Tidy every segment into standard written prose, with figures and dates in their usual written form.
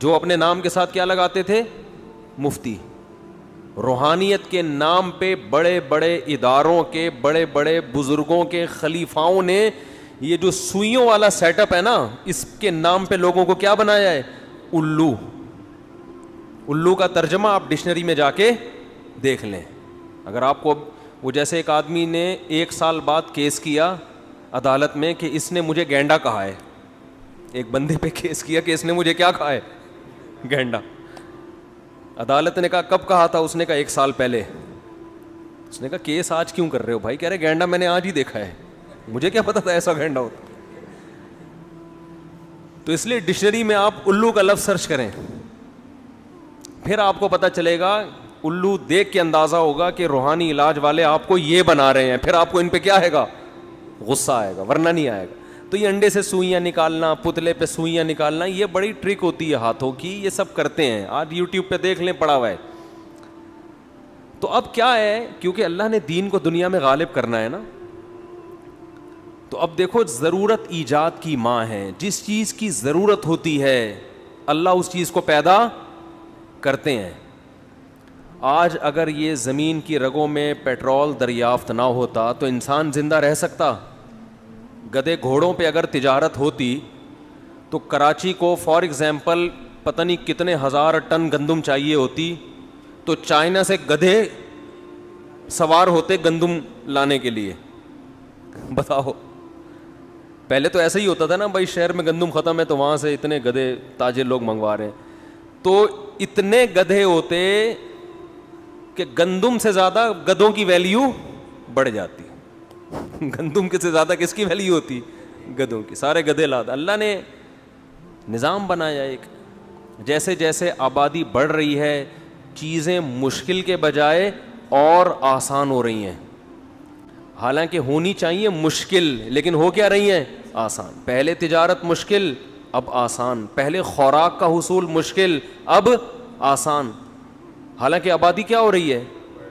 جو اپنے نام کے ساتھ کیا لگاتے تھے؟ مفتی. روحانیت کے نام پہ بڑے بڑے اداروں کے بڑے بڑے بزرگوں کے خلیفاؤں نے یہ جو سوئیوں والا سیٹ اپ ہے نا, اس کے نام پہ لوگوں کو کیا بنایا ہے؟ الو. الو کا ترجمہ آپ ڈکشنری میں جا کے دیکھ لیں. اگر آپ کو وہ جیسے ایک آدمی نے 1 سال بعد کیس کیا عدالت میں کہ اس نے مجھے گینڈا کہا ہے, ایک بندے پہ کیس کیا کہ اس نے مجھے کیا کہا ہے؟ گینڈا. عدالت نے کہا کب کہا تھا؟ اس نے کہا 1 سال پہلے. اس نے کہا کیس آج کیوں کر رہے ہو بھائی؟ کہہ رہے گینڈا میں نے آج ہی دیکھا ہے, مجھے کیا پتا تھا ایسا گینڈا ہوتا. تو اس لیے ڈکشنری میں آپ الو کا لفظ سرچ کریں, پھر آپ کو پتا چلے گا. الو دیکھ کے اندازہ ہوگا کہ روحانی علاج والے آپ کو یہ بنا رہے ہیں, پھر آپ کو ان پہ کیا آئے گا؟ غصہ آئے گا, ورنہ نہیں آئے گا. تو یہ انڈے سے سوئیاں نکالنا, پتلے پہ سوئیاں نکالنا, یہ بڑی ٹرک ہوتی ہے ہاتھوں کی, یہ سب کرتے ہیں. آج یوٹیوب پہ دیکھ لیں, پڑا ہوا ہے. تو اب کیا ہے, کیونکہ اللہ نے دین کو دنیا میں غالب کرنا ہے نا, تو اب دیکھو ضرورت ایجاد کی ماں ہے. جس چیز کی ضرورت ہوتی ہے اللہ اس چیز کو پیدا کرتے ہیں. آج اگر یہ زمین کی رگوں میں پیٹرول دریافت نہ ہوتا تو انسان زندہ رہ سکتا؟ گدے گھوڑوں پہ اگر تجارت ہوتی تو کراچی کو فار ایگزامپل پتہ نہیں کتنے 1000 ٹن گندم چاہیے ہوتی, تو چائنا سے گدھے سوار ہوتے گندم لانے کے لیے. بتاؤ, پہلے تو ایسا ہی ہوتا تھا نا بھائی, شہر میں گندم ختم ہے تو وہاں سے اتنے گدھے تاجر لوگ منگوا رہے ہیں, تو اتنے گدھے ہوتے کہ گندم سے زیادہ گدھوں کی ویلیو بڑھ جاتی. گندم کے سے زیادہ کس کی ویلیو ہوتی؟ گدھوں کی. سارے گدھے لاتا. اللہ نے نظام بنایا ایک, جیسے جیسے آبادی بڑھ رہی ہے چیزیں مشکل کے بجائے اور آسان ہو رہی ہیں. حالانکہ ہونی چاہیے مشکل, لیکن ہو کیا رہی ہیں؟ آسان. پہلے تجارت مشکل, اب آسان. پہلے خوراک کا حصول مشکل, اب آسان. حالانکہ آبادی کیا ہو رہی ہے؟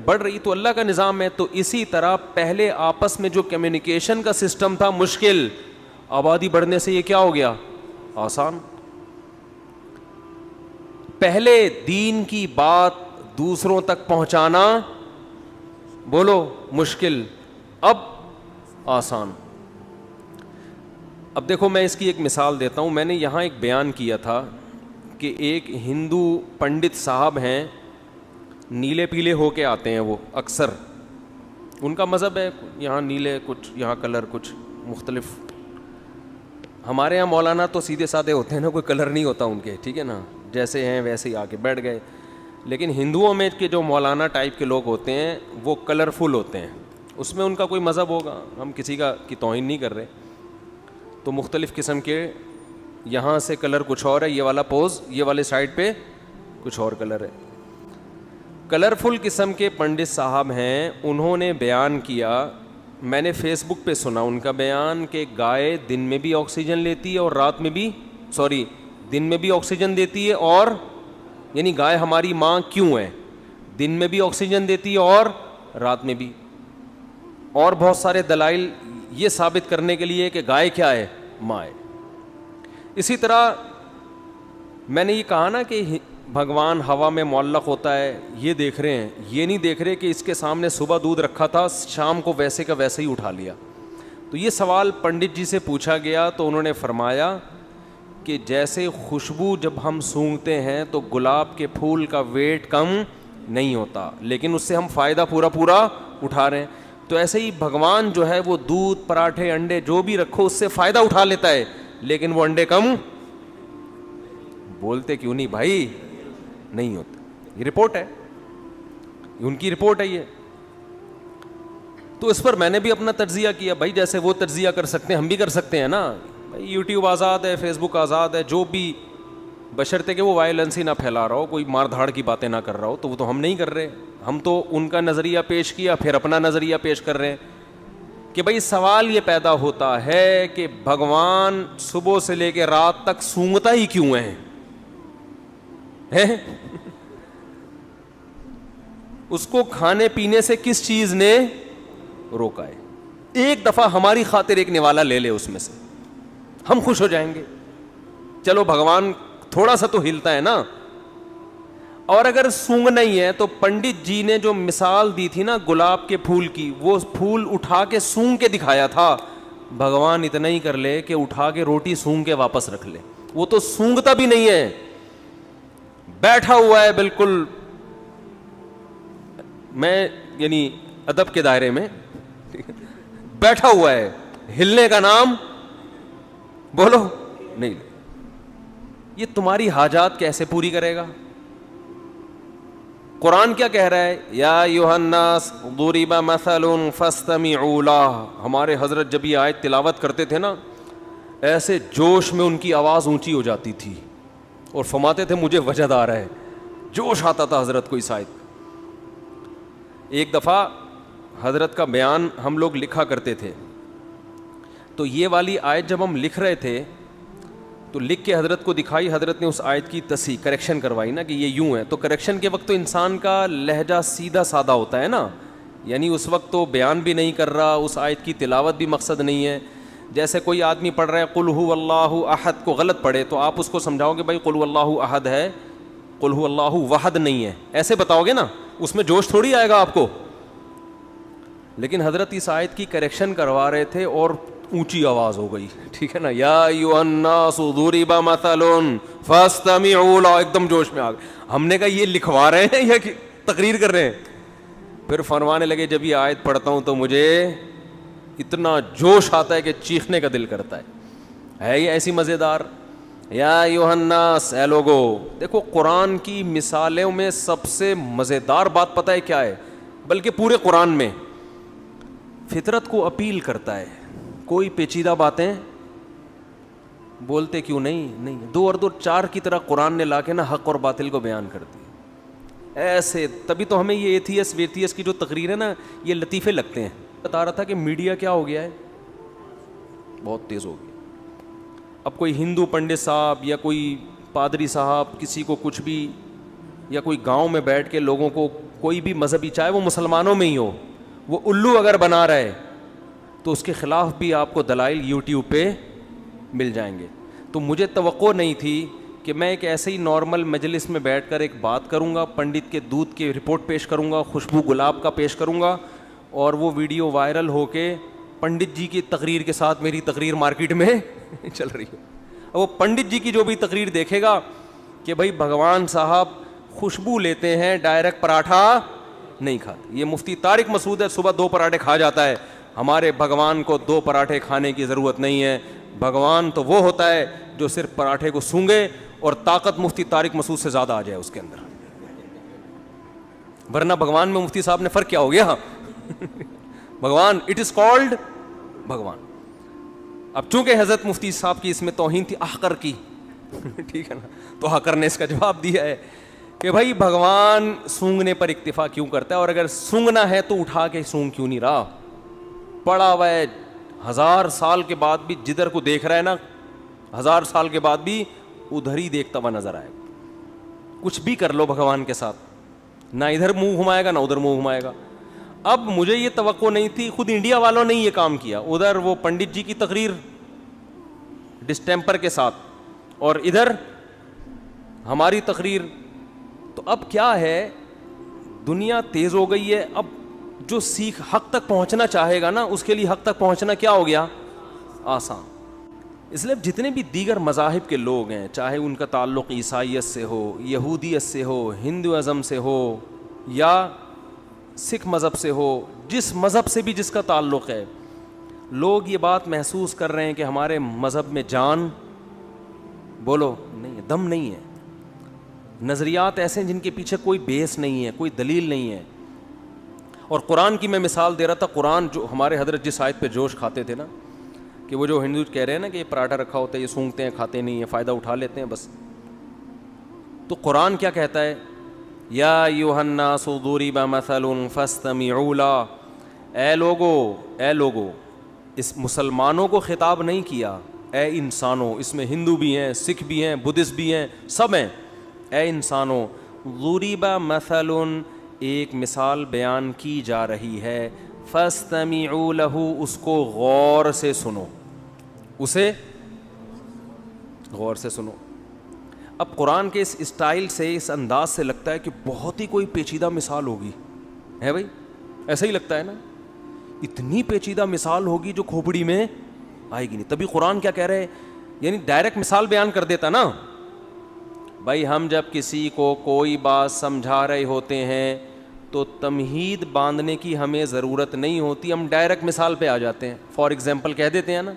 بڑھ رہی. تو اللہ کا نظام ہے. تو اسی طرح پہلے آپس میں جو کمیونیکیشن کا سسٹم تھا مشکل, آبادی بڑھنے سے یہ کیا ہو گیا؟ آسان. پہلے دین کی بات دوسروں تک پہنچانا بولو مشکل, اب آسان. اب دیکھو میں اس کی ایک مثال دیتا ہوں. میں نے یہاں ایک بیان کیا تھا کہ ایک ہندو پنڈت صاحب ہیں, نیلے پیلے ہو کے آتے ہیں وہ اکثر, ان کا مذہب ہے یہاں نیلے کچھ, یہاں کلر کچھ مختلف. ہمارے یہاں مولانا تو سیدھے سادے ہوتے ہیں نا, کوئی کلر نہیں ہوتا ان کے, ٹھیک ہے نا, جیسے ہیں ویسے ہی آ کے بیٹھ گئے. لیکن ہندوؤں میں کے جو مولانا ٹائپ کے لوگ ہوتے ہیں وہ کلرفل ہوتے ہیں, اس میں ان کا کوئی مذہب ہوگا, ہم کسی کی توہین نہیں کر رہے. تو مختلف قسم کے, یہاں سے کلر کچھ اور ہے, یہ والا پوز یہ والے سائڈ پہ کچھ اور کلر ہے. کلرفل قسم کے پنڈت صاحب ہیں, انہوں نے بیان کیا, میں نے فیس بک پہ سنا ان کا بیان, کہ گائے دن میں بھی آکسیجن لیتی ہے اور رات میں بھی, دن میں بھی آکسیجن دیتی ہے, اور یعنی گائے ہماری ماں کیوں ہے؟ دن میں بھی آکسیجن دیتی ہے اور رات میں بھی. اور بہت سارے دلائل یہ ثابت کرنے کے لیے کہ گائے کیا ہے؟ ماں ہے. اسی طرح میں نے یہ کہا نا کہ بھگوان ہوا میں معلق ہوتا ہے, یہ دیکھ رہے ہیں, یہ نہیں دیکھ رہے کہ اس کے سامنے صبح دودھ رکھا تھا, شام کو ویسے کا ویسے ہی اٹھا لیا. تو یہ سوال پنڈت جی سے پوچھا گیا تو انہوں نے فرمایا کہ جیسے خوشبو جب ہم سونگھتے ہیں تو گلاب کے پھول کا ویٹ کم نہیں ہوتا, لیکن اس سے ہم فائدہ پورا اٹھا رہے ہیں. تو ایسے ہی بھگوان جو ہے وہ دودھ, پراٹھے, انڈے جو بھی رکھو اس سے فائدہ اٹھا لیتا ہے, لیکن وہ انڈے کم بولتے کیوں نہیں بھائی نہیں ہوتے. یہ رپورٹ ہے, ان کی رپورٹ ہے یہ. تو اس پر میں نے بھی اپنا تجزیہ کیا, بھائی جیسے وہ تجزیہ کر سکتے ہیں ہم بھی کر سکتے ہیں نا. بھائی یوٹیوب آزاد ہے, فیس بک آزاد ہے, جو بھی, بشرطے کہ وہ وائلنس ہی نہ پھیلا رہا ہو, کوئی مار دھاڑ کی باتیں نہ کر رہا ہو. تو وہ تو ہم نہیں کر رہے, ہم تو ان کا نظریہ پیش کیا پھر اپنا نظریہ پیش کر رہے ہیں کہ بھائی سوال یہ پیدا ہوتا ہے کہ بھگوان صبح سے لے کے رات تک سونگتا ہی کیوں ہے؟ اس کو کھانے پینے سے کس چیز نے روکا ہے؟ ایک دفعہ ہماری خاطر ایک نوالا لے لے اس میں سے, ہم خوش ہو جائیں گے. چلو بھگوان تھوڑا سا تو ہلتا ہے نا. اور اگر سونگنا ہی ہے تو پنڈت جی نے جو مثال دی تھی نا گلاب کے پھول کی, وہ پھول اٹھا کے سونگ کے دکھایا تھا. بھگوان اتنا ہی کر لے کہ اٹھا کے روٹی سونگ کے واپس رکھ لے. وہ تو سونگتا بھی نہیں ہے, بیٹھا ہوا ہے بالکل, میں یعنی ادب کے دائرے میں بیٹھا ہوا ہے, ہلنے کا نام بولو نہیں. یہ تمہاری حاجات کیسے پوری کرے گا؟ قرآن کیا کہہ رہا ہے؟ یا ایھا الناس ضرب مثل فاستمعوا لہ. ہمارے حضرت جب یہ آیت تلاوت کرتے تھے نا, ایسے جوش میں ان کی آواز اونچی ہو جاتی تھی اور فرماتے تھے مجھے وجد آ رہا ہے, جوش آتا تھا حضرت کو اس آیت. ایک دفعہ حضرت کا بیان ہم لوگ لکھا کرتے تھے, تو یہ والی آیت جب ہم لکھ رہے تھے تو لکھ کے حضرت کو دکھائی. حضرت نے اس آیت کی تصحیح کریکشن کروائی نا کہ یہ یوں ہے. تو کریکشن کے وقت تو انسان کا لہجہ سیدھا سادہ ہوتا ہے نا, یعنی اس وقت تو بیان بھی نہیں کر رہا, اس آیت کی تلاوت بھی مقصد نہیں ہے. جیسے کوئی آدمی پڑھ رہا ہے قل ھو اللہ احد کو غلط پڑھے تو آپ اس کو سمجھاؤ کہ بھائی قل ھو اللہ احد ہے, قل ھو اللہ وحد نہیں ہے, ایسے بتاؤ گے نا, اس میں جوش تھوڑی آئے گا آپ کو. لیکن حضرت اس آیت کی کریکشن کروا رہے تھے اور اونچی آواز ہو گئی, ٹھیک ہے نا, یا ایھا الناس ضرب مثل فاستمعوا لہ, ایک دم جوش میں آ گئے. ہم نے کہا یہ لکھوا رہے ہیں یا تقریر کر رہے ہیں؟ پھر فرمانے لگے جب یہ آیت پڑھتا ہوں تو مجھے اتنا جوش آتا ہے کہ چیخنے کا دل کرتا ہے یہ ایسی مزیدار. یا ایھا الناس, اے لوگو. دیکھو قرآن کی مثالوں میں سب سے مزیدار بات پتہ ہے کیا ہے؟ بلکہ پورے قرآن میں فطرت کو اپیل کرتا ہے. کوئی پیچیدہ باتیں بولتے کیوں نہیں, دو اور دو چار کی طرح قرآن نے لا کے نا حق اور باطل کو بیان کر دی ایسے. تبھی تو ہمیں یہ ایتھیس ویتھیس کی جو تقریر ہے نا یہ لطیفے لگتے ہیں. بتا رہا تھا کہ میڈیا کیا ہو گیا ہے, بہت تیز ہو گیا. اب کوئی ہندو پنڈت صاحب یا کوئی پادری صاحب کسی کو کچھ بھی, یا کوئی گاؤں میں بیٹھ کے لوگوں کو کوئی بھی مذہبی, چاہے وہ مسلمانوں میں ہی ہو, وہ الو اگر بنا رہا ہے تو اس کے خلاف بھی آپ کو دلائل یوٹیوب پہ مل جائیں گے. تو مجھے توقع نہیں تھی کہ میں ایک ایسے ہی نارمل مجلس میں بیٹھ کر ایک بات کروں گا, پنڈت کے دودھ کی رپورٹ پیش کروں گا, خوشبو گلاب کا پیش کروں گا, اور وہ ویڈیو وائرل ہو کے پنڈت جی کی تقریر کے ساتھ میری تقریر مارکیٹ میں چل رہی ہے. وہ پنڈت جی کی جو بھی تقریر دیکھے گا کہ بھائی بھگوان صاحب خوشبو لیتے ہیں, ڈائریکٹ پراٹھا نہیں کھاتے. یہ مفتی طارق مسعود ہے, صبح 2 پراٹھے کھا جاتا ہے. ہمارے بھگوان کو 2 پراٹھے کھانے کی ضرورت نہیں ہے. بھگوان تو وہ ہوتا ہے جو صرف پراٹھے کو سونگے اور طاقت مفتی طارق مسعود سے زیادہ آ جائے اس کے اندر, ورنہ بھگوان میں مفتی صاحب نے فرق کیا ہو گیا بھگوان اٹ از کالڈ بھگوان. اب چونکہ حضرت مفتی صاحب کی اس میں توہین تھی احقر کی ٹھیک ہے نا, تو حقر نے اس کا جواب دیا ہے کہ بھائی بھگوان سونگنے پر اکتفا کیوں کرتا ہے, اور اگر سونگنا ہے تو اٹھا کے سونگ کیوں نہیں رہا. پڑا ہوا ہے 1000 سال کے بعد بھی, جدھر کو دیکھ رہا ہے نا 1000 سال کے بعد بھی ادھر ہی دیکھتا ہوا نظر آئے. کچھ بھی کر لو بھگوان کے ساتھ, نہ ادھر منہ گھمائے گا نہ ادھر منہ گھمائے گا. اب مجھے یہ توقع نہیں تھی, خود انڈیا والوں نے یہ کام کیا, ادھر وہ پنڈت جی کی تقریر ڈسٹیمپر کے ساتھ اور ادھر ہماری تقریر. تو اب کیا ہے, دنیا تیز ہو گئی ہے. اب جو سیکھ حق تک پہنچنا چاہے گا نا اس کے لیے حق تک پہنچنا کیا ہو گیا, آسان. اس لیے جتنے بھی دیگر مذاہب کے لوگ ہیں, چاہے ان کا تعلق عیسائیت سے ہو, یہودیت سے ہو, ہندوازم سے ہو یا سکھ مذہب سے ہو, جس مذہب سے بھی جس کا تعلق ہے, لوگ یہ بات محسوس کر رہے ہیں کہ ہمارے مذہب میں جان بولو نہیں ہے, دم نہیں ہے. نظریات ایسے ہیں جن کے پیچھے کوئی بیس نہیں ہے, کوئی دلیل نہیں ہے. اور قرآن کی میں مثال دے رہا تھا. قرآن جو ہمارے حضرت جس آیت پہ جوش کھاتے تھے نا, کہ وہ جو ہندو کہہ رہے ہیں نا کہ یہ پراٹھا رکھا ہوتا ہے, یہ سونگتے ہیں, کھاتے نہیں ہیں, فائدہ اٹھا لیتے ہیں بس. تو قرآن کیا کہتا ہے, یا ایھا الناس ضرب مثل فاستمعوا لہ. اے لوگو, اس مسلمانوں کو خطاب نہیں کیا, اے انسانوں. اس میں ہندو بھی ہیں, سکھ بھی ہیں, بدھسٹ بھی ہیں, سب ہیں. اے انسانوں, ضرب مثل, ایک مثال بیان کی جا رہی ہے, فاستمعوا لہ, اس کو غور سے سنو, اسے غور سے سنو. اب قرآن کے اس اسٹائل سے, اس انداز سے لگتا ہے کہ بہت ہی کوئی پیچیدہ مثال ہوگی, ہے بھائی, ایسا ہی لگتا ہے نا, اتنی پیچیدہ مثال ہوگی جو کھوپڑی میں آئے گی نہیں. تبھی قرآن کیا کہہ رہے ہیں, یعنی ڈائریکٹ مثال بیان کر دیتا نا. بھائی ہم جب کسی کو کوئی بات سمجھا رہے ہوتے ہیں تو تمہید باندھنے کی ہمیں ضرورت نہیں ہوتی, ہم ڈائریکٹ مثال پہ آ جاتے ہیں, فار ایگزامپل کہہ دیتے ہیں نا.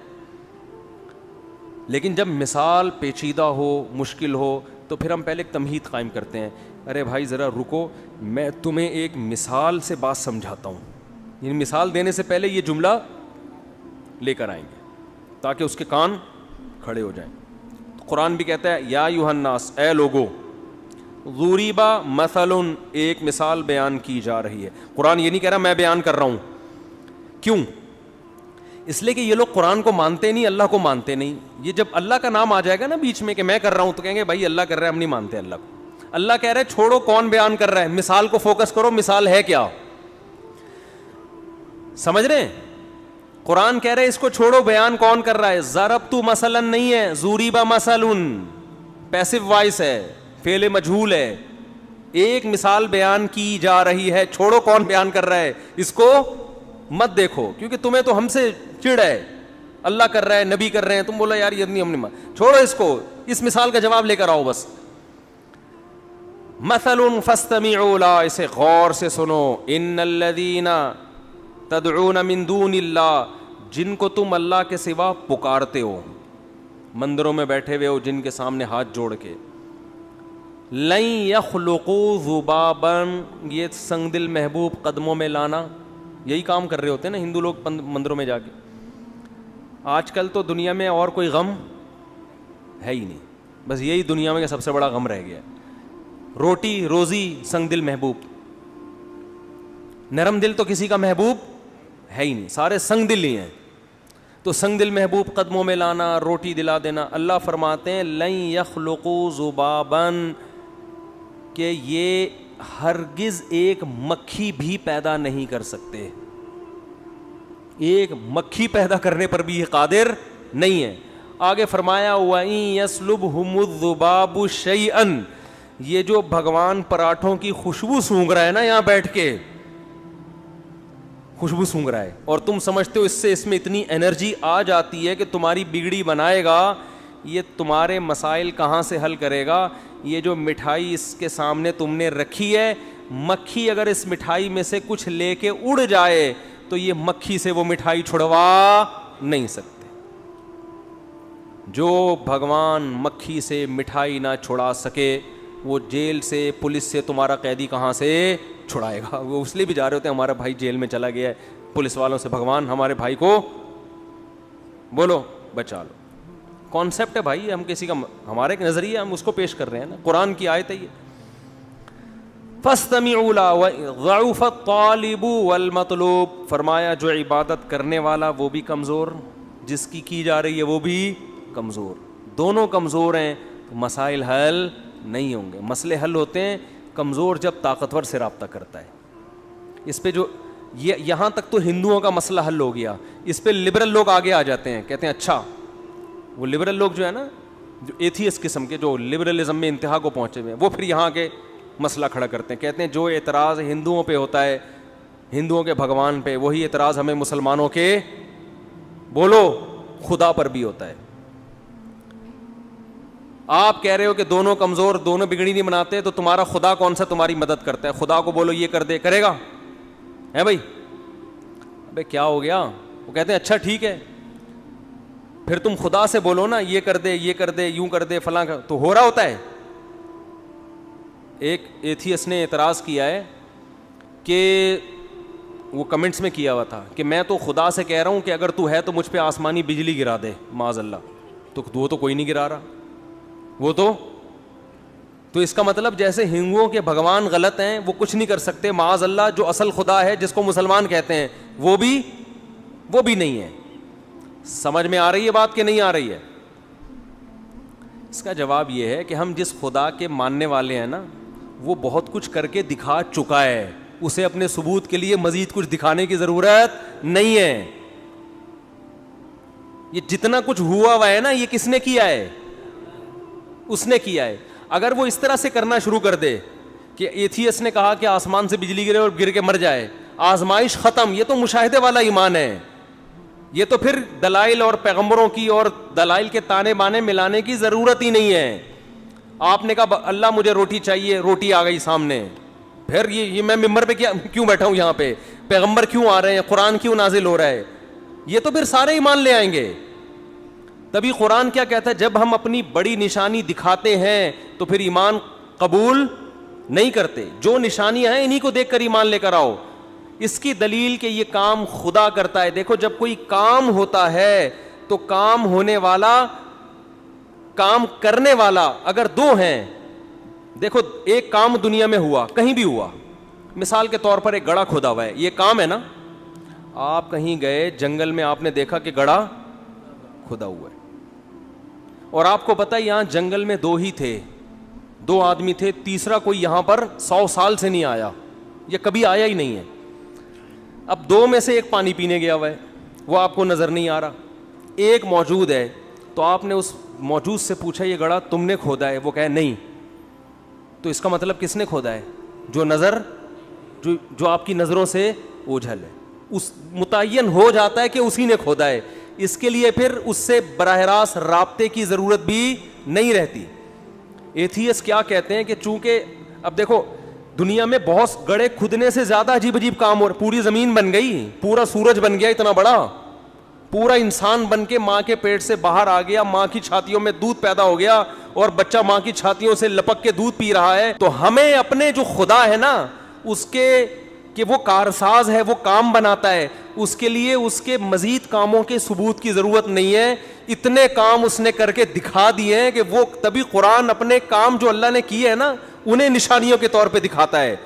لیکن جب مثال پیچیدہ ہو, مشکل ہو, تو پھر ہم پہلے ایک تمہید قائم کرتے ہیں. ارے بھائی ذرا رکو, میں تمہیں ایک مثال سے بات سمجھاتا ہوں. یعنی مثال دینے سے پہلے یہ جملہ لے کر آئیں گے تاکہ اس کے کان کھڑے ہو جائیں. تو قرآن بھی کہتا ہے یا ایھا الناس, اے لوگو, ضُرِبَ مَثَلٌ, ایک مثال بیان کی جا رہی ہے. قرآن یہ نہیں کہہ رہا میں بیان کر رہا ہوں. کیوں؟ اس لیے کہ یہ لوگ قرآن کو مانتے نہیں, اللہ کو مانتے نہیں. یہ جب اللہ کا نام آ جائے گا نا بیچ میں کہ میں کر رہا ہوں, تو کہیں گے بھائی اللہ کر رہا ہے, ہم نہیں مانتے اللہ کو. اللہ کہہ رہے چھوڑو کون بیان کر رہا ہے, مثال کو فوکس کرو, مثال ہے کیا, سمجھ رہے ہیں؟ قرآن کہہ رہے اس کو چھوڑو, بیان کون کر رہا ہے. ضربت مثلا نہیں ہے, ضُرِبَ مثل, پیسو وائس ہے, فعل مجہول ہے. ایک مثال بیان کی جا رہی ہے, چھوڑو کون بیان کر رہا ہے, اس کو مت دیکھو, کیونکہ تمہیں تو ہم سے چڑ ہے, اللہ کر رہا ہے, نبی کر رہے ہیں, تم بولا یار یہ نہیں, ہم نہیں, چھوڑو اس کو, اس مثال کا جواب لے کر آؤ بس. مثل فاستمعوا لا, اسے غور سے سنو. ان الذین تدعون من دون اللہ, جن کو تم اللہ کے سوا پکارتے ہو, مندروں میں بیٹھے ہوئے ہو جن کے سامنے ہاتھ جوڑ کے, لن یخلقوا ذبابا, یہ سنگ دل محبوب قدموں میں لانا, یہی کام کر رہے ہوتے ہیں نا ہندو لوگ مندروں میں جا کے. آج کل تو دنیا میں اور کوئی غم ہے ہی نہیں, بس یہی دنیا میں سب سے بڑا غم رہ گیا. روٹی روزی سنگ دل محبوب, نرم دل تو کسی کا محبوب ہے ہی نہیں, سارے سنگ دل ہی ہیں. تو سنگ دل محبوب قدموں میں لانا, روٹی دلا دینا. اللہ فرماتے ہیں لن یخلقوا ذبابا, کہ یہ ہرگز ایک مکھی بھی پیدا نہیں کر سکتے. ایک مکھی پیدا کرنے پر بھی یہ قادر نہیں ہے. آگے فرمایا وَإِن يَسْلُبْهُمُ الذُّبَابُ شَيْئًا, یہ جو بھگوان پراٹھوں کی خوشبو سونگھ رہا ہے نا یہاں بیٹھ کے, خوشبو سونگھ رہا ہے, اور تم سمجھتے ہو اس میں اتنی انرجی آ جاتی ہے کہ تمہاری بگڑی بنائے گا, یہ تمہارے مسائل کہاں سے حل کرے گا. یہ جو مٹھائی اس کے سامنے تم نے رکھی ہے, مکھی اگر اس مٹھائی میں سے کچھ لے کے اڑ جائے تو یہ مکھی سے وہ مٹھائی چھڑوا نہیں سکتے. جو بھگوان مکھی سے مٹھائی نہ چھڑا سکے, وہ جیل سے پولیس سے تمہارا قیدی کہاں سے چھڑائے گا. وہ اس لیے بھی جا رہے ہوتے ہیں ہمارا بھائی جیل میں چلا گیا ہے, پولیس والوں سے بھگوان ہمارے بھائی کو بولو بچا لو. کانسیپٹ ہے بھائی, ہم کسی کا, ہمارا ایک نظریہ, ہم اس کو پیش کر رہے ہیں نا. قرآن کی آیت ہے یہ. فاستمعوا له ضعف الطالب والمطلوب, فرمایا جو عبادت کرنے والا وہ بھی کمزور, جس کی جا رہی ہے وہ بھی کمزور, دونوں کمزور ہیں, تو مسائل حل نہیں ہوں گے. مسئلے حل ہوتے ہیں کمزور جب طاقتور سے رابطہ کرتا ہے. اس پہ جو یہاں تک تو ہندوؤں کا مسئلہ حل ہو گیا, اس پہ لبرل لوگ آگے آ جاتے ہیں, کہتے ہیں اچھا وہ لبرل لوگ جو ہے نا, جو ایتھیسٹ قسم کے, جو لبرلزم میں انتہا کو پہنچے ہوئے ہیں, وہ پھر یہاں کے مسئلہ کھڑا کرتے ہیں. کہتے ہیں جو اعتراض ہندوؤں پہ ہوتا ہے, ہندوؤں کے بھگوان پہ, وہی اعتراض ہمیں مسلمانوں کے بولو خدا پر بھی ہوتا ہے. آپ کہہ رہے ہو کہ دونوں کمزور, دونوں بگڑی نہیں بناتے, تو تمہارا خدا کون سا تمہاری مدد کرتا ہے؟ خدا کو بولو یہ کر دے, کرے گا؟ ہے بھائی, ابے کیا ہو گیا؟ وہ کہتے ہیں اچھا ٹھیک ہے, پھر تم خدا سے بولو نا یہ کر دے, یہ کر دے, یوں کر دے, فلاں کا, تو ہو رہا ہوتا ہے. ایک ایتھیسٹ نے اعتراض کیا ہے کہ وہ کمنٹس میں کیا ہوا تھا کہ میں تو خدا سے کہہ رہا ہوں کہ اگر تو ہے تو مجھ پہ آسمانی بجلی گرا دے, معاذ اللہ. تو وہ تو کوئی نہیں گرا رہا, وہ تو اس کا مطلب جیسے ہندوؤں کے بھگوان غلط ہیں, وہ کچھ نہیں کر سکتے, معاذ اللہ جو اصل خدا ہے جس کو مسلمان کہتے ہیں وہ بھی نہیں ہے. سمجھ میں آ رہی ہے بات کہ نہیں آ رہی ہے؟ اس کا جواب یہ ہے کہ ہم جس خدا کے ماننے والے ہیں نا, وہ بہت کچھ کر کے دکھا چکا ہے, اسے اپنے ثبوت کے لیے مزید کچھ دکھانے کی ضرورت نہیں ہے. یہ جتنا کچھ ہوا ہے نا, یہ کس نے کیا ہے؟ اس نے کیا ہے. اگر وہ اس طرح سے کرنا شروع کر دے کہ ایتھیس نے کہا کہ آسمان سے بجلی گرے اور گر کے مر جائے, آزمائش ختم, یہ تو مشاہدے والا ایمان ہے. یہ تو پھر دلائل اور پیغمبروں کی اور دلائل کے تانے بانے ملانے کی ضرورت ہی نہیں ہے. آپ نے کہا اللہ مجھے روٹی چاہیے, روٹی آ گئی سامنے, پھر یہ میں ممبر پہ کیوں بیٹھا ہوں یہاں پہ, پیغمبر کیوں آ رہے ہیں, قرآن کیوں نازل ہو رہا ہے, یہ تو پھر سارے ایمان لے آئیں گے. تبھی قرآن کیا کہتا ہے, جب ہم اپنی بڑی نشانی دکھاتے ہیں تو پھر ایمان قبول نہیں کرتے. جو نشانیاں ہیں انہی کو دیکھ کر ایمان لے کر آؤ. اس کی دلیل کہ یہ کام خدا کرتا ہے. دیکھو جب کوئی کام ہوتا ہے تو کام ہونے والا, کام کرنے والا اگر دو ہیں, دیکھو ایک کام دنیا میں ہوا, کہیں بھی ہوا, مثال کے طور پر ایک گڑھا کھودا ہوا ہے, یہ کام ہے نا. آپ کہیں گئے جنگل میں, آپ نے دیکھا کہ گڑھا کھودا ہوا ہے, اور آپ کو پتا یہاں جنگل میں دو ہی تھے, دو آدمی تھے, تیسرا کوئی یہاں پر 100 سال سے نہیں آیا, یہ کبھی آیا ہی نہیں ہے. اب دو میں سے ایک پانی پینے گیا ہوا ہے, وہ آپ کو نظر نہیں آ رہا, ایک موجود ہے. تو آپ نے اس موجود سے پوچھا یہ گڑھا تم نے کھودا ہے, وہ کہے نہیں. تو اس کا مطلب کس نے کھودا ہے, جو آپ کی نظروں سے اوجھل ہے, اس متعین ہو جاتا ہے کہ اسی نے کھودا ہے. اس کے لیے پھر اس سے براہ راست رابطے کی ضرورت بھی نہیں رہتی. ایتھیس کیا کہتے ہیں کہ چونکہ اب دیکھو دنیا میں بہت گڑھے کھدنے سے زیادہ عجیب عجیب کام ہو رہے, پوری زمین بن گئی, پورا سورج بن گیا اتنا بڑا, پورا انسان بن کے ماں کے پیٹ سے باہر آ گیا, ماں کی چھاتیوں میں دودھ پیدا ہو گیا اور بچہ ماں کی چھاتیوں سے لپک کے دودھ پی رہا ہے. تو ہمیں اپنے جو خدا ہے نا اس کے کہ وہ کارساز ہے, وہ کام بناتا ہے, اس کے لیے اس کے مزید کاموں کے ثبوت کی ضرورت نہیں ہے. اتنے کام اس نے کر کے دکھا دیے ہیں کہ وہ تبھی قرآن اپنے کام جو اللہ نے کیے ہیں نا انہیں نشانیوں کے طور پہ دکھاتا ہے.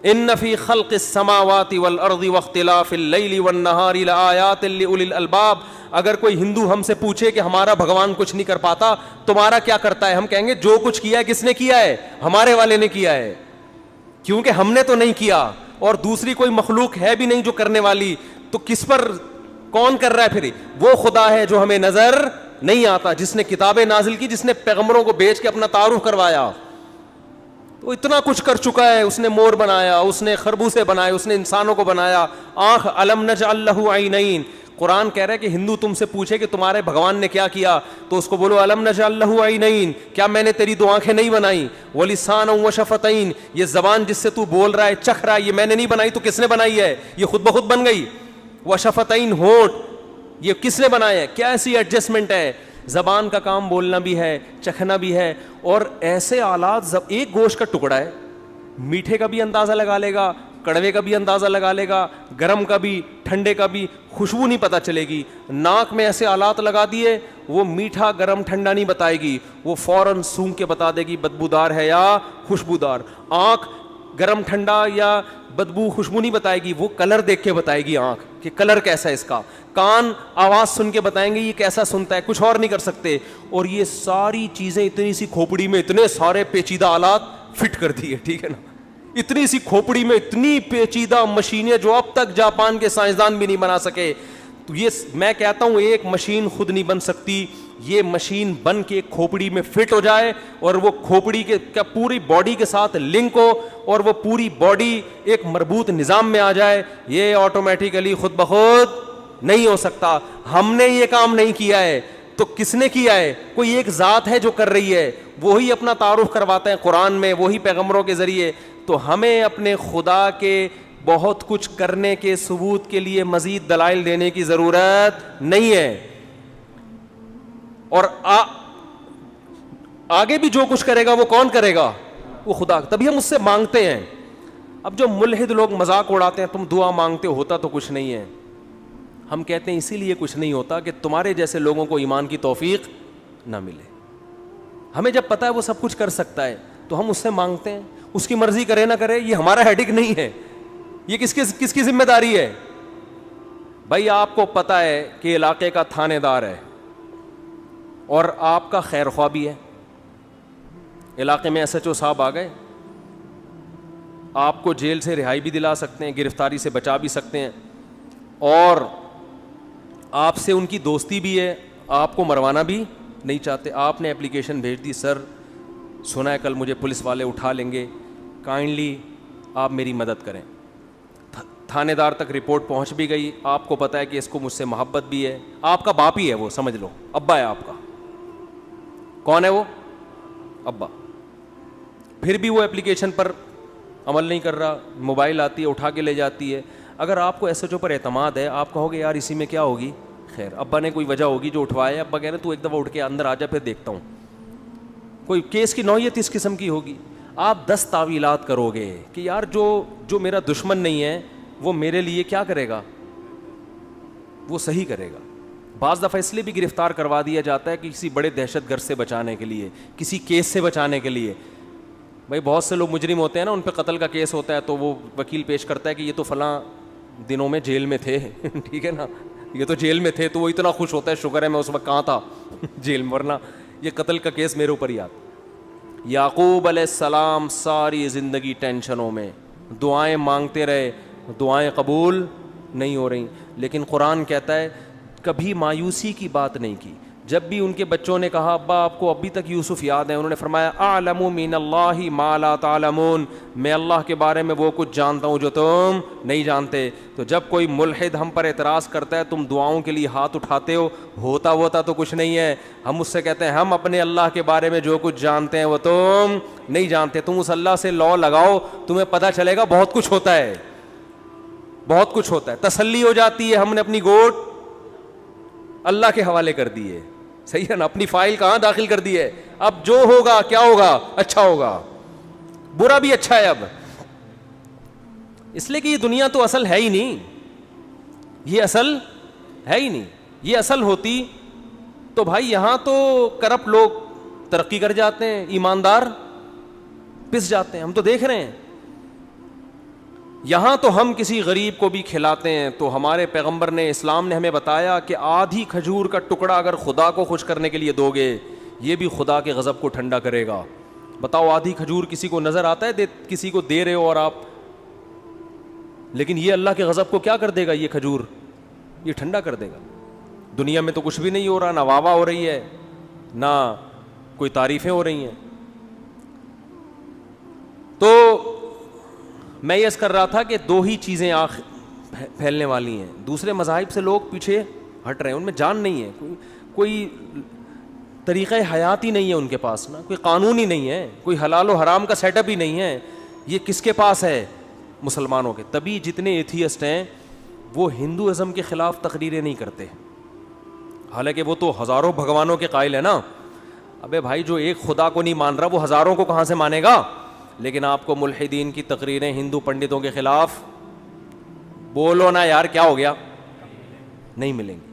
ان فی خلق السماوات والارض واختلاف اللیل والنہار لآیات لأولی الالباب. اگر کوئی ہندو ہم سے پوچھے کہ ہمارا بھگوان کچھ نہیں کر پاتا, تمہارا کیا کرتا ہے, ہم کہیں گے جو کچھ کیا ہے کس نے کیا ہے, ہمارے والے نے کیا ہے, کیونکہ ہم نے تو نہیں کیا اور دوسری کوئی مخلوق ہے بھی نہیں جو کرنے والی. تو کس پر کون کر رہا ہے پھر, وہ خدا ہے جو ہمیں نظر نہیں آتا, جس نے کتابیں نازل کی, جس نے پیغمبروں کو بھیج کے اپنا تعارف کروایا. وہ اتنا کچھ کر چکا ہے, اس نے مور بنایا, اس نے خربوزے بنائے, اس نے انسانوں کو بنایا, آنکھ, الم نجعل لہ عینین. قرآن کہہ رہا ہے کہ ہندو تم سے پوچھے کہ تمہارے بھگوان نے کیا کیا, تو اس کو بولو الم نجعل لہ عینین, کیا میں نے تیری دو آنکھیں نہیں بنائی, ولسانا وشفتین, یہ زبان جس سے تو بول رہا ہے چکھ رہا ہے یہ میں نے نہیں بنائی تو کس نے بنائی ہے, یہ خود بخود بن گئی. وشفتین, ہونٹ, یہ کس نے بنایا ہے, کیا ایسی ایڈجسٹمنٹ ہے. زبان کا کام بولنا بھی ہے, چکھنا بھی ہے, اور ایسے آلات, ایک گوشت کا ٹکڑا ہے, میٹھے کا بھی اندازہ لگا لے گا, کڑوے کا بھی اندازہ لگا لے گا, گرم کا بھی, ٹھنڈے کا بھی, خوشبو نہیں پتہ چلے گی. ناک میں ایسے آلات لگا دیے, وہ میٹھا گرم ٹھنڈا نہیں بتائے گی, وہ فوراً سونگ کے بتا دے گی بدبودار ہے یا خوشبودار. آنکھ گرم ٹھنڈا یا بدبو خوشبو نہیں بتائے گی, وہ کلر دیکھ کے بتائے گی آنکھ کہ کلر کیسا ہے اس کا. کان آواز سن کے بتائیں گے یہ کیسا سنتا ہے, کچھ اور نہیں کر سکتے. اور یہ ساری چیزیں اتنی سی کھوپڑی میں اتنے سارے پیچیدہ آلات فٹ کر دیے, ٹھیک ہے نا, اتنی سی کھوپڑی میں اتنی پیچیدہ مشینیں جو اب تک جاپان کے سائنسدان بھی نہیں بنا سکے. تو یہ میں کہتا ہوں ایک مشین خود نہیں بن سکتی, یہ مشین بن کے ایک کھوپڑی میں فٹ ہو جائے اور وہ کھوپڑی کے پوری باڈی کے ساتھ لنک ہو اور وہ پوری باڈی ایک مربوط نظام میں آ جائے, یہ آٹومیٹیکلی خود بخود نہیں ہو سکتا. ہم نے یہ کام نہیں کیا ہے تو کس نے کیا ہے, کوئی ایک ذات ہے جو کر رہی ہے, وہی اپنا تعارف کرواتے ہیں قرآن میں, وہی پیغمبروں کے ذریعے. تو ہمیں اپنے خدا کے بہت کچھ کرنے کے ثبوت کے لیے مزید دلائل دینے کی ضرورت نہیں ہے. اور آگے بھی جو کچھ کرے گا وہ کون کرے گا, وہ خدا. تبھی ہم اس سے مانگتے ہیں. اب جو ملحد لوگ مذاق اڑاتے ہیں, تم دعا مانگتے ہوتا تو کچھ نہیں ہے, ہم کہتے ہیں اسی لیے کچھ نہیں ہوتا کہ تمہارے جیسے لوگوں کو ایمان کی توفیق نہ ملے. ہمیں جب پتہ ہے وہ سب کچھ کر سکتا ہے تو ہم اس سے مانگتے ہیں, اس کی مرضی کرے نہ کرے یہ ہمارا ہیڈک نہیں ہے, یہ کس کی ذمہ داری ہے. بھائی آپ کو پتہ ہے کہ علاقے کا تھانے دار ہے اور آپ کا خیر خواہ بھی ہے, علاقے میں ایس ایچ او صاحب آ گئے, آپ کو جیل سے رہائی بھی دلا سکتے ہیں, گرفتاری سے بچا بھی سکتے ہیں, اور آپ سے ان کی دوستی بھی ہے, آپ کو مروانا بھی نہیں چاہتے. آپ نے اپلیکیشن بھیج دی, سر سنا ہے کل مجھے پولیس والے اٹھا لیں گے, کائنڈلی آپ میری مدد کریں. تھانے دار تک رپورٹ پہنچ بھی گئی, آپ کو پتہ ہے کہ اس کو مجھ سے محبت بھی ہے, آپ کا باپ ہی ہے وہ, سمجھ لو ابا ہے آپ کا. کون ہے وہ؟ ابا. پھر بھی وہ اپلیکیشن پر عمل نہیں کر رہا, موبائل آتی ہے اٹھا کے لے جاتی ہے. اگر آپ کو ایس ایچ او پر اعتماد ہے, آپ کہو گے یار اسی میں کیا ہوگی, خیر ابا نے کوئی وجہ ہوگی جو اٹھوایا, ابا کہہ رہے تو ایک دفعہ اٹھ کے اندر آ جا پھر دیکھتا ہوں, کوئی کیس کی نوعیت اس قسم کی ہوگی. آپ 10 تعویلات کرو گے کہ یار جو میرا دشمن نہیں ہے وہ میرے لیے کیا کرے گا, وہ صحیح کرے گا. بعض دفعہ اس لیے بھی گرفتار کروا دیا جاتا ہے کہ کسی بڑے دہشت گرد سے بچانے کے لیے, کسی کیس سے بچانے کے لیے. بھائی بہت سے لوگ مجرم ہوتے ہیں نا, ان پہ قتل کا کیس ہوتا ہے تو وہ وکیل پیش کرتا ہے کہ یہ تو فلاں دنوں میں جیل میں تھے ٹھیک ہے نا, یہ تو جیل میں تھے, تو وہ اتنا خوش ہوتا ہے شکر ہے میں اس وقت کہاں تھا جیل میں, ورنہ یہ قتل کا کیس میرے اوپر ہی آتا. یعقوب علیہ السلام ساری زندگی ٹینشنوں میں, دعائیں مانگتے رہے, دعائیں قبول نہیں ہو رہی, لیکن قرآن کہتا ہے کبھی مایوسی کی بات نہیں کی. جب بھی ان کے بچوں نے کہا ابا آپ کو ابھی تک یوسف یاد ہے, انہوں نے فرمایا اعلم من اللہ ما لا تعلمون, میں اللہ کے بارے میں وہ کچھ جانتا ہوں جو تم نہیں جانتے. تو جب کوئی ملحد ہم پر اعتراض کرتا ہے تم دعاؤں کے لیے ہاتھ اٹھاتے ہو, ہوتا تو کچھ نہیں ہے. ہم اس سے کہتے ہیں ہم اپنے اللہ کے بارے میں جو کچھ جانتے ہیں وہ تم نہیں جانتے. تم اس اللہ سے لو لگاؤ, تمہیں پتہ چلے گا بہت کچھ ہوتا ہے, بہت کچھ ہوتا ہے. تسلی ہو جاتی ہے, ہم نے اپنی گوٹ اللہ کے حوالے کر دی ہے, صحیح ہے نا, اپنی فائل کہاں داخل کر دی ہے. اب جو ہوگا کیا ہوگا, اچھا ہوگا, برا بھی اچھا ہے. اب اس لیے کہ یہ دنیا تو اصل ہے ہی نہیں, یہ اصل ہے ہی نہیں. یہ اصل ہوتی تو بھائی یہاں تو کرپٹ لوگ ترقی کر جاتے ہیں, ایماندار پس جاتے ہیں, ہم تو دیکھ رہے ہیں. یہاں تو ہم کسی غریب کو بھی کھلاتے ہیں, تو ہمارے پیغمبر نے, اسلام نے ہمیں بتایا کہ آدھی کھجور کا ٹکڑا اگر خدا کو خوش کرنے کے لیے دو گے, یہ بھی خدا کے غضب کو ٹھنڈا کرے گا. بتاؤ آدھی کھجور کسی کو نظر آتا ہے کسی کو دے رہے ہو اور آپ, لیکن یہ اللہ کے غضب کو کیا کر دے گا, یہ کھجور یہ ٹھنڈا کر دے گا. دنیا میں تو کچھ بھی نہیں ہو رہا, نہ واہ واہ ہو رہی ہے, نہ کوئی تعریفیں ہو رہی ہیں. تو میں یہ کر رہا تھا کہ 2 ہی چیزیں پھیلنے والی ہیں. دوسرے مذاہب سے لوگ پیچھے ہٹ رہے ہیں, ان میں جان نہیں ہے, کوئی طریقہ حیات ہی نہیں ہے ان کے پاس, نا کوئی قانون ہی نہیں ہے, کوئی حلال و حرام کا سیٹ اپ ہی نہیں ہے. یہ کس کے پاس ہے, مسلمانوں کے. تبھی جتنے ایتھیسٹ ہیں وہ ہندوازم کے خلاف تقریریں نہیں کرتے, حالانکہ وہ تو ہزاروں بھگوانوں کے قائل ہے نا. ابے بھائی جو ایک خدا کو نہیں مان رہا وہ ہزاروں کو کہاں سے مانے گا. لیکن آپ کو ملحدین کی تقریریں ہندو پنڈتوں کے خلاف, بولو نا یار کیا ہو گیا, نہیں ملیں گی,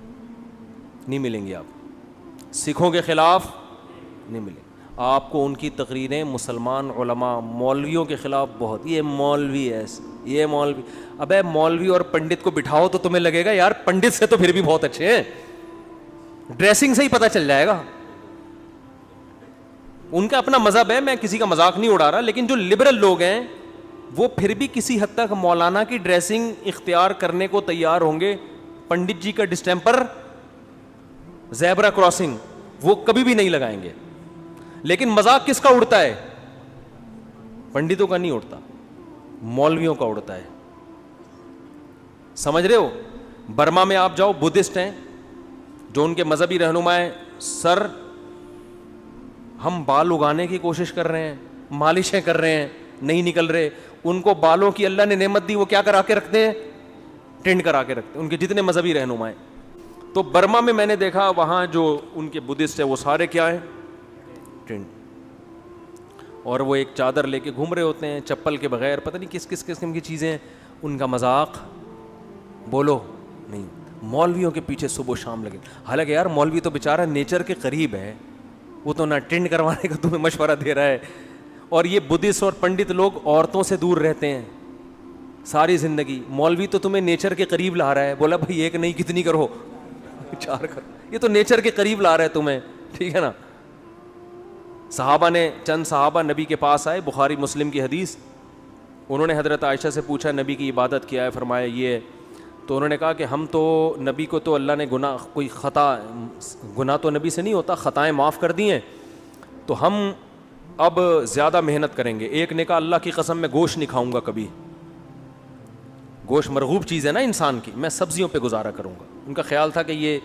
نہیں ملیں گی. آپ سکھوں کے خلاف نہیں ملیں گی. آپ کو ان کی تقریریں مسلمان علماء مولویوں کے خلاف بہت, یہ مولوی ہے, یہ مولوی. ابے مولوی اور پنڈت کو بٹھاؤ تو تمہیں لگے گا یار پنڈت سے تو پھر بھی بہت اچھے ہیں, ڈریسنگ سے ہی پتہ چل جائے گا. ان کا اپنا مذہب ہے, میں کسی کا مذاق نہیں اڑا رہا, لیکن جو لبرل لوگ ہیں وہ پھر بھی کسی حد تک مولانا کی ڈریسنگ اختیار کرنے کو تیار ہوں گے. پنڈت جی کا ڈسٹیمپر, زیبرا کراسنگ وہ کبھی بھی نہیں لگائیں گے. لیکن مذاق کس کا اڑتا ہے, پنڈتوں کا نہیں اڑتا, مولویوں کا اڑتا ہے. سمجھ رہے ہو. برما میں آپ جاؤ, بدھسٹ ہیں جو ان کے مذہبی رہنما ہیں, سر ہم بال اگانے کی کوشش کر رہے ہیں, مالشیں کر رہے ہیں, نہیں نکل رہے. ان کو بالوں کی اللہ نے نعمت دی, وہ کیا کرا کے رکھتے ہیں, ٹینڈ کرا کے رکھتے ہیں, ان کے جتنے مذہبی رہنما ہیں. تو برما میں میں نے دیکھا وہاں جو ان کے بدھسٹ ہیں وہ سارے کیا ہیں, ٹینڈ, اور وہ ایک چادر لے کے گھوم رہے ہوتے ہیں چپل کے بغیر, پتہ نہیں کس کس قسم کی چیزیں ہیں. ان کا مذاق بولو نہیں. مولویوں کے پیچھے صبح و شام لگے. حالانکہ یار مولوی تو بیچارہ نیچر کے قریب ہے, وہ تو نہ ٹینڈ کروانے کا تمہیں مشورہ دے رہا ہے. اور یہ بدھسٹ اور پنڈت لوگ عورتوں سے دور رہتے ہیں ساری زندگی. مولوی تو تمہیں نیچر کے قریب لا رہا ہے, بولا بھائی ایک نہیں کتنی کرو, 4 کرو. یہ تو نیچر کے قریب لا رہا ہے تمہیں, ٹھیک ہے نا. صحابہ نے, چند صحابہ نبی کے پاس آئے, بخاری مسلم کی حدیث, انہوں نے حضرت عائشہ سے پوچھا نبی کی عبادت کیا ہے, فرمایا یہ ہے. تو انہوں نے کہا کہ ہم تو نبی کو تو اللہ نے کوئی گناہ تو نبی سے نہیں ہوتا, خطائیں معاف کر دی ہیں, تو ہم اب زیادہ محنت کریں گے. ایک نے کہا اللہ کی قسم میں گوشت نہیں کھاؤں گا کبھی, گوشت مرغوب چیز ہے نا انسان کی, میں سبزیوں پہ گزارا کروں گا. ان کا خیال تھا کہ یہ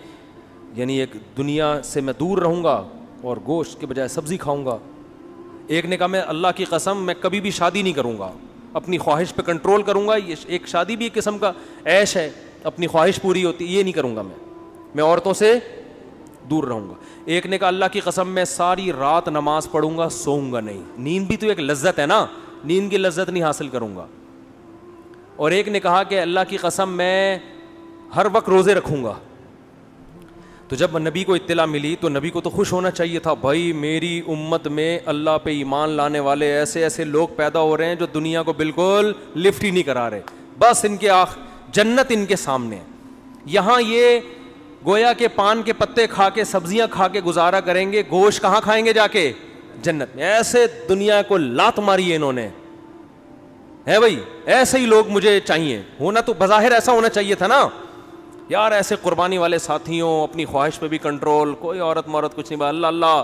یعنی ایک دنیا سے میں دور رہوں گا اور گوشت کے بجائے سبزی کھاؤں گا. ایک نے کہا میں اللہ کی قسم میں کبھی بھی شادی نہیں کروں گا, اپنی خواہش پہ کنٹرول کروں گا. یہ ایک شادی بھی ایک قسم کا عیش ہے, اپنی خواہش پوری ہوتی, یہ نہیں کروں گا میں عورتوں سے دور رہوں گا. ایک نے کہا اللہ کی قسم میں ساری رات نماز پڑھوں گا, سوؤں گا نہیں. نیند بھی تو ایک لذت ہے نا, نیند کی لذت نہیں حاصل کروں گا. اور ایک نے کہا کہ اللہ کی قسم میں ہر وقت روزے رکھوں گا. تو جب نبی کو اطلاع ملی تو نبی کو تو خوش ہونا چاہیے تھا, بھائی میری امت میں اللہ پہ ایمان لانے والے ایسے ایسے لوگ پیدا ہو رہے ہیں جو دنیا کو بالکل لفٹ ہی نہیں کرا رہے, بس ان کے جنت ان کے سامنے ہے. یہاں یہ گویا کے پان کے پتے کھا کے سبزیاں کھا کے گزارا کریں گے, گوشت کہاں کھائیں گے جا کے؟ جنت میں. ایسے دنیا کو لات ماری ہے انہوں نے, ہے بھائی ایسے ہی لوگ مجھے چاہیے. ہونا تو بظاہر ایسا ہونا چاہیے تھا نا یار, ایسے قربانی والے ساتھیوں, اپنی خواہش پہ بھی کنٹرول, کوئی عورت مورت کچھ نہیں, اللہ اللہ,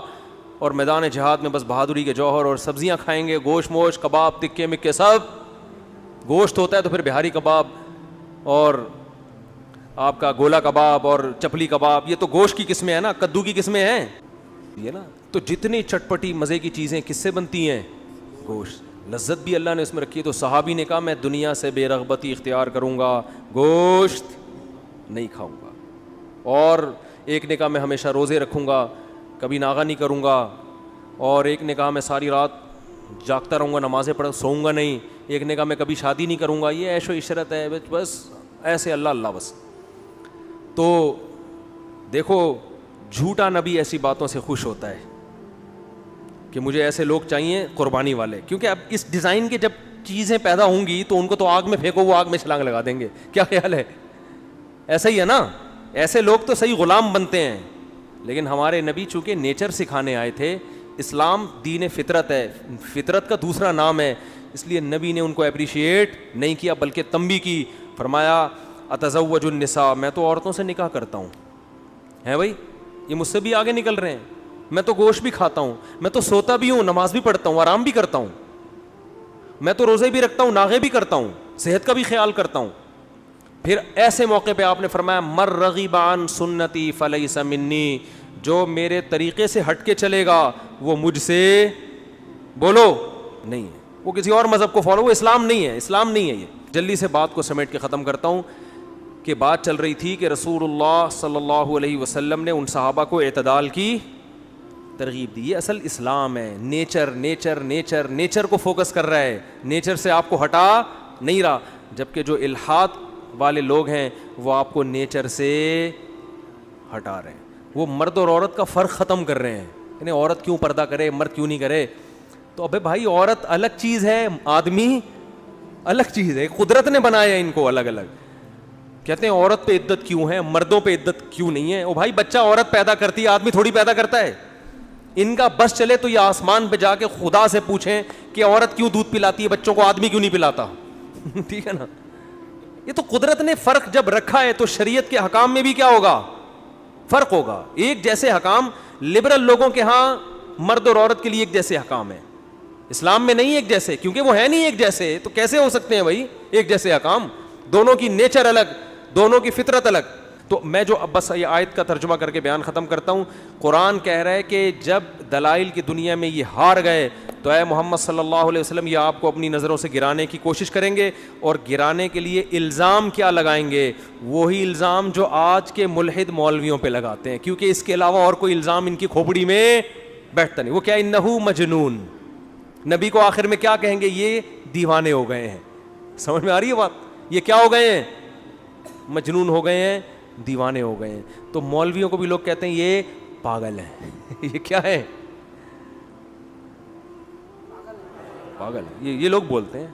اور میدان جہاد میں بس بہادری کے جوہر, اور سبزیاں کھائیں گے, گوشت موش کباب تکے مکے سب. گوشت ہوتا ہے تو پھر بہاری کباب اور آپ کا گولا کباب اور چپلی کباب, یہ تو گوشت کی قسمیں ہیں نا, کدو کی قسمیں ہیں یہ نا. تو جتنی چٹپٹی مزے کی چیزیں کس سے بنتی ہیں؟ گوشت. لذت بھی اللہ نے اس میں رکھی ہے. تو صحابی نے کہا میں دنیا سے بے رغبتی اختیار کروں گا, گوشت نہیں کھاؤں گا. اور ایک نے کہا میں ہمیشہ روزے رکھوں گا, کبھی ناغہ نہیں کروں گا. اور ایک نے کہا میں ساری رات جاگتا رہوں گا, نمازیں پڑھ سوؤں گا نہیں. ایک نے کہا میں کبھی شادی نہیں کروں گا, یہ عیش و عشرت ہے بس ایسے اللہ اللہ بس. تو دیکھو جھوٹا نبی ایسی باتوں سے خوش ہوتا ہے کہ مجھے ایسے لوگ چاہیے قربانی والے, کیونکہ اب اس ڈیزائن کی جب چیزیں پیدا ہوں گی تو ان کو تو آگ میں پھینکو, وہ آگ میں چھلانگ لگا دیں گے. کیا خیال ہے؟ ایسا ہی ہے نا, ایسے لوگ تو صحیح غلام بنتے ہیں. لیکن ہمارے نبی چونکہ نیچر سکھانے آئے تھے, اسلام دین فطرت ہے, فطرت کا دوسرا نام ہے, اس لیے نبی نے ان کو اپریشیٹ نہیں کیا بلکہ تنبیہ کی. فرمایا اتزوج النساء, میں تو عورتوں سے نکاح کرتا ہوں. ہے بھائی یہ مجھ سے بھی آگے نکل رہے ہیں, میں تو گوشت بھی کھاتا ہوں, میں تو سوتا بھی ہوں, نماز بھی پڑھتا ہوں, آرام بھی کرتا ہوں, میں تو روزے بھی رکھتا ہوں, ناغے بھی کرتا ہوں, صحت کا بھی خیال کرتا ہوں. پھر ایسے موقع پہ آپ نے فرمایا مر رغب عن سنتی فلیس منی, جو میرے طریقے سے ہٹ کے چلے گا وہ مجھ سے بولو نہیں ہے, وہ کسی اور مذہب کو فالو, وہ اسلام نہیں ہے, اسلام نہیں ہے یہ. جلدی سے بات کو سمیٹ کے ختم کرتا ہوں کہ بات چل رہی تھی کہ رسول اللہ صلی اللہ علیہ وسلم نے ان صحابہ کو اعتدال کی ترغیب دی. یہ اصل اسلام ہے. نیچر نیچر نیچر نیچر کو فوکس کر رہا ہے, نیچر سے آپ کو ہٹا نہیں رہا. جبکہ جو الحاد والے لوگ ہیں وہ آپ کو نیچر سے ہٹا رہے ہیں, وہ مرد اور عورت کا فرق ختم کر رہے ہیں. یعنی عورت کیوں پردہ کرے, مرد کیوں نہیں کرے؟ تو ابے بھائی عورت الگ چیز ہے, آدمی الگ چیز ہے, قدرت نے بنایا ان کو الگ الگ. کہتے ہیں عورت پہ عدت کیوں ہے, مردوں پہ عدت کیوں نہیں ہے؟ او بھائی بچہ عورت پیدا کرتی ہے, آدمی تھوڑی پیدا کرتا ہے. ان کا بس چلے تو یہ آسمان پہ جا کے خدا سے پوچھیں کہ عورت کیوں دودھ پلاتی ہے بچوں کو, آدمی کیوں نہیں پلاتا. ٹھیک ہے نا, یہ تو قدرت نے فرق جب رکھا ہے تو شریعت کے حکام میں بھی کیا ہوگا, فرق ہوگا. ایک جیسے حکام لبرل لوگوں کے ہاں مرد اور عورت کے لیے ایک جیسے حکام ہے, اسلام میں نہیں ایک جیسے, کیونکہ وہ ہے نہیں ایک جیسے, تو کیسے ہو سکتے ہیں بھائی ایک جیسے حکام؟ دونوں کی نیچر الگ, دونوں کی فطرت الگ. تو میں جو اب بس یہ آیت کا ترجمہ کر کے بیان ختم کرتا ہوں. قرآن کہہ رہا ہے کہ جب دلائل کی دنیا میں یہ ہار گئے تو اے محمد صلی اللہ علیہ وسلم یہ آپ کو اپنی نظروں سے گرانے کی کوشش کریں گے, اور گرانے کے لیے الزام کیا لگائیں گے؟ وہی الزام جو آج کے ملحد مولویوں پہ لگاتے ہیں, کیونکہ اس کے علاوہ اور کوئی الزام ان کی کھوپڑی میں بیٹھتا نہیں. وہ کیا انہو مجنون, نبی کو آخر میں کیا کہیں گے؟ یہ دیوانے ہو گئے ہیں. سمجھ میں آ رہی ہے بات؟ یہ کیا ہو گئے ہیں؟ مجنون ہو گئے ہیں, دیوانے ہو گئے ہیں. تو مولویوں کو بھی لوگ کہتے ہیں یہ پاگل ہیں. یہ کیا ہے؟ پاگل. یہ لوگ بولتے ہیں.